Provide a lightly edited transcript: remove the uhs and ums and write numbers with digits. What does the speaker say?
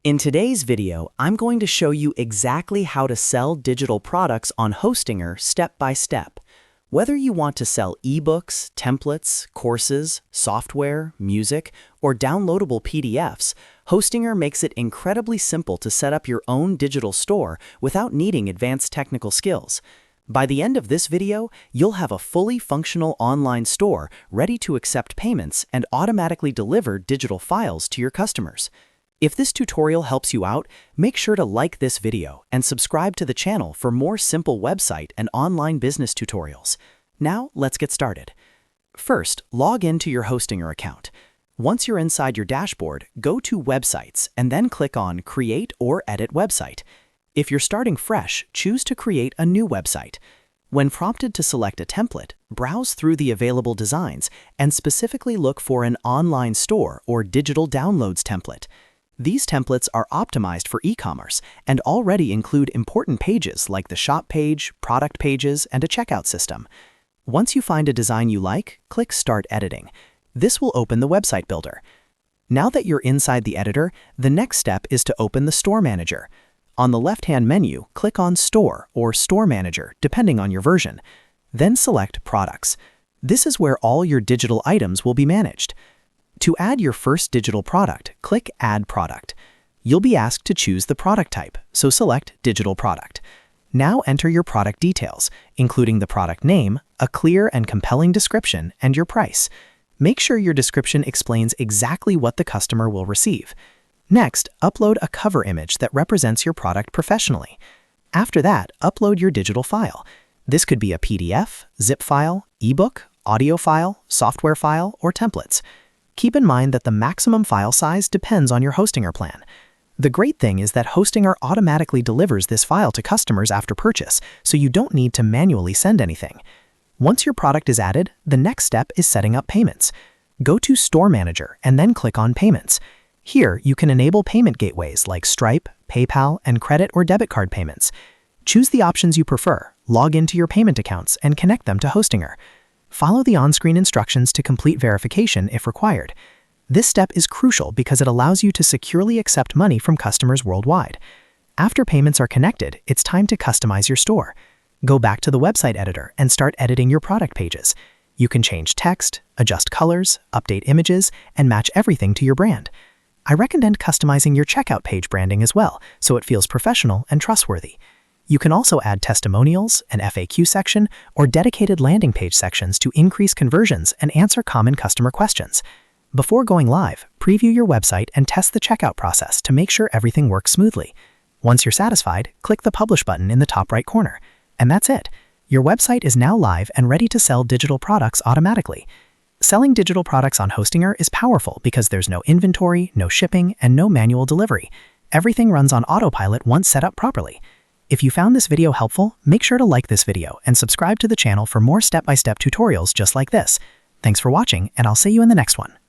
In today's video, I'm going to show you exactly how to sell digital products on Hostinger step by step. Whether you want to sell ebooks, templates, courses, software, music, or downloadable PDFs, Hostinger makes it incredibly simple to set up your own digital store without needing advanced technical skills. By the end of this video, you'll have a fully functional online store ready to accept payments and automatically deliver digital files to your customers. If this tutorial helps you out, make sure to like this video and subscribe to the channel for more simple website and online business tutorials. Now, let's get started. First, log into your Hostinger account. Once you're inside your dashboard, go to Websites and then click on Create or Edit Website. If you're starting fresh, choose to create a new website. When prompted to select a template, browse through the available designs and specifically look for an online store or digital downloads template. These templates are optimized for e-commerce and already include important pages like the shop page, product pages, and a checkout system. Once you find a design you like, click Start Editing. This will open the website builder. Now that you're inside the editor, the next step is to open the Store Manager. On the left-hand menu, click on Store or Store Manager, depending on your version. Then select Products. This is where all your digital items will be managed. To add your first digital product, click Add Product. You'll be asked to choose the product type, so select Digital Product. Now enter your product details, including the product name, a clear and compelling description, and your price. Make sure your description explains exactly what the customer will receive. Next, upload a cover image that represents your product professionally. After that, upload your digital file. This could be a PDF, zip file, ebook, audio file, software file, or templates. Keep in mind that the maximum file size depends on your Hostinger plan. The great thing is that Hostinger automatically delivers this file to customers after purchase, so you don't need to manually send anything. Once your product is added, the next step is setting up payments. Go to Store Manager and then click on Payments. Here, you can enable payment gateways like Stripe, PayPal, and credit or debit card payments. Choose the options you prefer, log into your payment accounts, and connect them to Hostinger. Follow the on-screen instructions to complete verification if required. This step is crucial because it allows you to securely accept money from customers worldwide. After payments are connected, it's time to customize your store. Go back to the website editor and start editing your product pages. You can change text, adjust colors, update images, and match everything to your brand. I recommend customizing your checkout page branding as well, so it feels professional and trustworthy. You can also add testimonials, an FAQ section, or dedicated landing page sections to increase conversions and answer common customer questions. Before going live, preview your website and test the checkout process to make sure everything works smoothly. Once you're satisfied, click the Publish button in the top right corner. And that's it. Your website is now live and ready to sell digital products automatically. Selling digital products on Hostinger is powerful because there's no inventory, no shipping, and no manual delivery. Everything runs on autopilot once set up properly. If you found this video helpful, make sure to like this video and subscribe to the channel for more step-by-step tutorials just like this. Thanks for watching, and I'll see you in the next one.